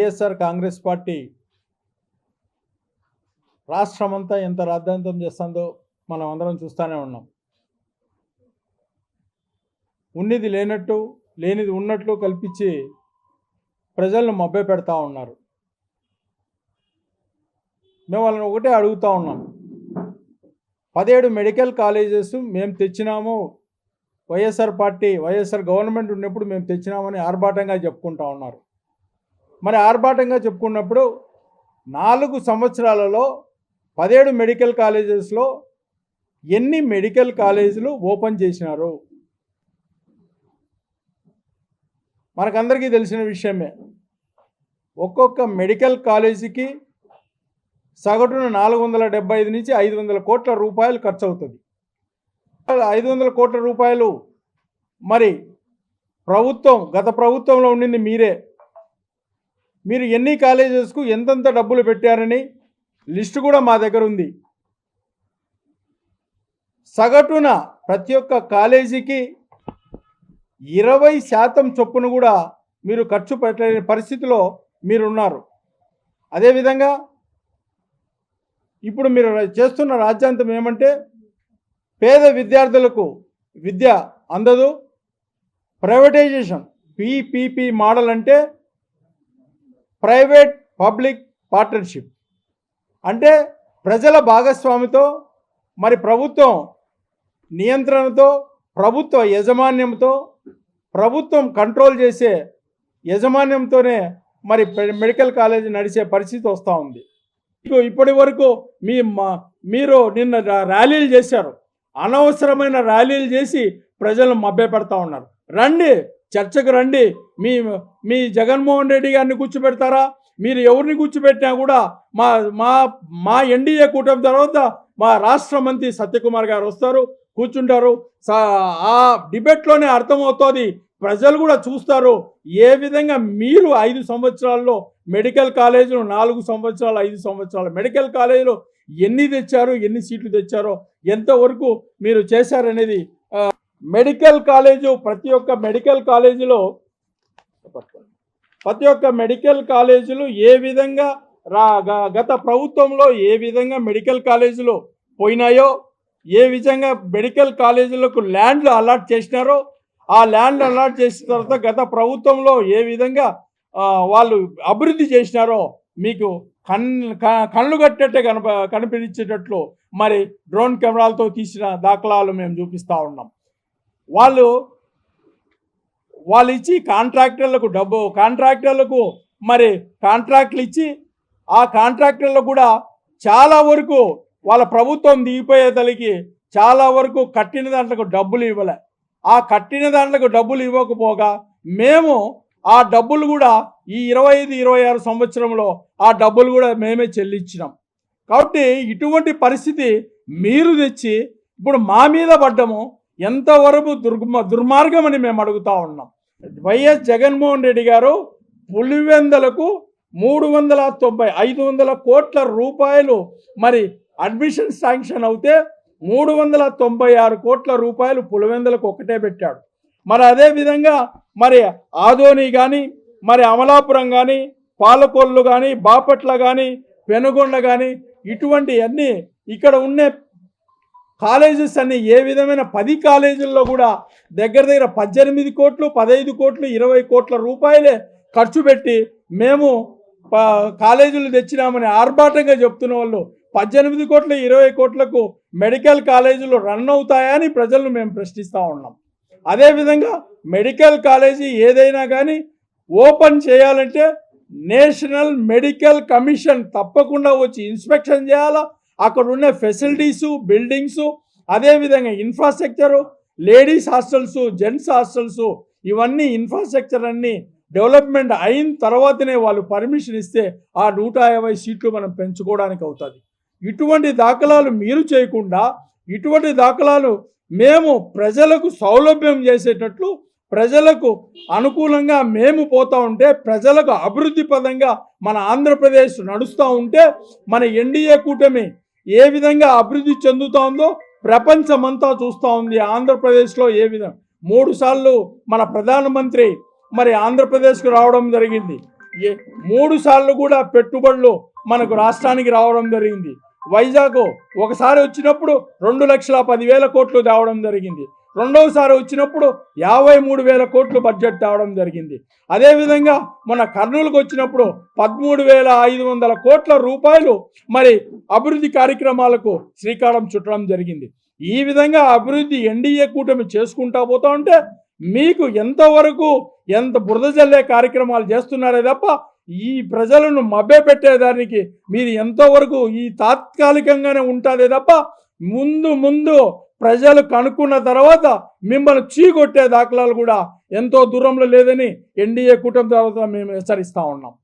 YSR Congress party రాష్ట్రమంతా ఎంత రాద్ధాంతం చేస్తుందో మనం అందరం చూస్తూనే ఉన్నాం. ఉన్నది లేనట్టు లేనిది ఉన్నట్లు కల్పించి ప్రజలను మభ్య పెడతా ఉన్నారు. మేము వాళ్ళని ఒకటే అడుగుతూ ఉన్నాం, 17 మెడికల్ కాలేజెస్ మేము తెచ్చినాము, వైఎస్ఆర్ పార్టీ వైఎస్ఆర్ గవర్నమెంట్ ఉన్నప్పుడు మేము తెచ్చినామని ఆర్భాటంగా చెప్పుకుంటా ఉన్నారు. మరి ఆర్భాటంగా చెప్పుకున్నప్పుడు 4 సంవత్సరాలలో 17 మెడికల్ కాలేజెస్లో ఎన్ని మెడికల్ కాలేజీలు ఓపెన్ చేసినారు? మనకందరికీ తెలిసిన విషయమే. ఒక్కొక్క మెడికల్ కాలేజీకి సగటున 475 నుంచి 500 కోట్ల రూపాయలు ఖర్చు అవుతుంది. 500 కోట్ల రూపాయలు మరి ప్రభుత్వం, గత ప్రభుత్వంలో ఉండింది మీరే. మీరు ఎన్ని కాలేజెస్కు ఎంతెంత డబ్బులు పెట్టారని లిస్టు కూడా మా దగ్గర ఉంది. సగటున ప్రతి ఒక్క కాలేజీకి 20% చొప్పున కూడా మీరు ఖర్చు పెట్టలేని పరిస్థితిలో మీరున్నారు. అదేవిధంగా ఇప్పుడు మీరు చేస్తున్న రాజ్యాంగం ఏమంటే, పేద విద్యార్థులకు విద్య అందదు, ప్రైవేటైజేషన్, పీపీపీ మోడల్ అంటే ప్రైవేట్ పబ్లిక్ పార్ట్నర్షిప్, అంటే ప్రజల భాగస్వామితో మరి ప్రభుత్వం నియంత్రణతో, ప్రభుత్వ యజమాన్యంతో, ప్రభుత్వం కంట్రోల్ చేసే యజమాన్యంతోనే మరి మెడికల్ కాలేజీ నడిచే పరిస్థితి వస్తూ ఉంది. ఇప్పటి వరకు మీరు నిన్న ర్యాలీలు చేశారు, అనవసరమైన ర్యాలీలు చేసి ప్రజలను మభ్యపెడతా ఉన్నారు. రండి, చర్చకు రండి. మీ జగన్మోహన్ రెడ్డి గారిని కూర్చోబెడతారా? మీరు ఎవరిని కూర్చోబెట్టినా కూడా మా ఎన్డీఏ కూటమి తర్వాత మా రాష్ట్ర మంత్రి సత్యకుమార్ గారు వస్తారు, కూర్చుంటారు. ఆ డిబేట్లోనే అర్థమవుతుంది, ప్రజలు కూడా చూస్తారు ఏ విధంగా మీరు 5 సంవత్సరాల్లో మెడికల్ కాలేజీలు, 4 సంవత్సరాలు 5 సంవత్సరాలు మెడికల్ కాలేజీలు ఎన్ని తెచ్చారు, ఎన్ని సీట్లు తెచ్చారో, ఎంతవరకు మీరు చేశారనేది. మెడికల్ కాలేజు ప్రతి ఒక్క మెడికల్ కాలేజీలు ఏ విధంగా గత ప్రభుత్వంలో ఏ విధంగా మెడికల్ కాలేజీలు పోయినాయో, ఏ విధంగా మెడికల్ కాలేజీలకు ల్యాండ్లు అలాట్ చేసినారో, ఆ ల్యాండ్ అలాట్ చేసిన తర్వాత గత ప్రభుత్వంలో ఏ విధంగా వాళ్ళు అభివృద్ధి చేసినారో మీకు కళ్ళు కట్టేట్టే కనిపించేటట్లు మరి డ్రోన్ కెమెరాలతో తీసిన దాఖలాలు మేము చూపిస్తూ ఉన్నాం. వాళ్ళు ఇచ్చి కాంట్రాక్టర్లకు మరి కాంట్రాక్ట్లు ఇచ్చి, ఆ కాంట్రాక్టర్లకు కూడా చాలా వరకు వాళ్ళ ప్రభుత్వం దిగిపోయేతలకి చాలా వరకు కట్టిన దాంట్లకు డబ్బులు ఇవ్వలే. ఆ కట్టిన దాంట్లకు డబ్బులు ఇవ్వకపోగా మేము ఆ డబ్బులు కూడా ఈ 25-26 సంవత్సరంలో ఆ డబ్బులు కూడా మేమే చెల్లించినాం. కాబట్టి ఇటువంటి పరిస్థితి మీరు తెచ్చి ఇప్పుడు మా మీద పడ్డము ఎంతవరకు దుర్మార్గం అని మేము అడుగుతా ఉన్నాం. వైఎస్ జగన్మోహన్ రెడ్డి గారు పులివెందలకు 500 కోట్ల రూపాయలు మరి అడ్మిషన్ శాంక్షన్ అవుతే 396 కోట్ల రూపాయలు పులివెందలకు ఒకటే పెట్టాడు. మరి అదేవిధంగా మరి ఆదోని కానీ, మరి అమలాపురం కానీ, పాలకొల్లు కానీ, బాపట్ల కానీ, పెనుగొండ కానీ, ఇటువంటి అన్నీ ఇక్కడ ఉన్న కాలేజెస్ అన్నీ ఏ విధమైన 10 కాలేజీల్లో కూడా దగ్గర 18 కోట్లు, 15 కోట్లు, 20 కోట్ల రూపాయలే ఖర్చు పెట్టి మేము కాలేజీలు తెచ్చినామని ఆర్భాటంగా చెప్తున్న వాళ్ళు 18 కోట్ల 20 కోట్లకు మెడికల్ కాలేజీలు రన్ అవుతాయని ప్రజలను మేము ప్రశ్నిస్తూ ఉన్నాం. అదేవిధంగా మెడికల్ కాలేజీ ఏదైనా కానీ ఓపెన్ చేయాలంటే నేషనల్ మెడికల్ కమిషన్ తప్పకుండా వచ్చి ఇన్స్పెక్షన్ చేయాలా. అక్కడ ఉన్న ఫెసిలిటీసు, బిల్డింగ్సు, అదేవిధంగా infrastructure, ladies hostels, gents hostels, ఇవన్నీ ఇన్ఫ్రాస్ట్రక్చర్ అన్నీ డెవలప్మెంట్ అయిన తర్వాతనే వాళ్ళు పర్మిషన్ ఇస్తే ఆ 150 సీట్లు మనం పెంచుకోవడానికి అవుతుంది. ఇటువంటి దాఖలాలు మీరు చేయకుండా, ఇటువంటి దాఖలాలు మేము ప్రజలకు సౌలభ్యం చేసేటట్లు, ప్రజలకు అనుకూలంగా మేము పోతూ ఉంటే, ప్రజలకు అభివృద్ధి పదంగా మన ఆంధ్రప్రదేశ్ నడుస్తూ ఉంటే, మన ఎన్డీఏ కూటమి ఏ విధంగా అభివృద్ధి చెందుతోందో ప్రపంచమంతా చూస్తూ ఉంది. ఆంధ్రప్రదేశ్లో ఏ విధంగా 3 సార్లు మన ప్రధానమంత్రి మరి ఆంధ్రప్రదేశ్కు రావడం జరిగింది. 3 సార్లు కూడా పెట్టుబడులు మనకు రాష్ట్రానికి రావడం జరిగింది. వైజాగ్ ఒకసారి వచ్చినప్పుడు 2,10,000 కోట్లు తేవడం జరిగింది. రెండవసారి వచ్చినప్పుడు 53,000 కోట్లు బడ్జెట్ తేవడం జరిగింది. అదేవిధంగా మన కర్నూలుకు వచ్చినప్పుడు 13,500 కోట్ల రూపాయలు మరి అభివృద్ధి కార్యక్రమాలకు శ్రీకారం చుట్టడం జరిగింది. ఈ విధంగా అభివృద్ధి ఎన్డీఏ కూటమి చేసుకుంటా పోతా ఉంటే మీకు ఎంతవరకు ఎంత బురద జల్లే కార్యక్రమాలు చేస్తున్నారే తప్ప ఈ ప్రజలను మభ్యపెట్టేదానికి మీరు ఎంతవరకు ఈ తాత్కాలికంగానే ఉంటుందే తప్ప ముందు ప్రజలు కనుక్కున్న తర్వాత మిమ్మల్ని చీకొట్టే దాఖలాలు కూడా ఎంతో దూరంలో లేదని ఎన్డీఏ కూటమి తర్వాత మేము హెచ్చరిస్తూ ఉన్నాం.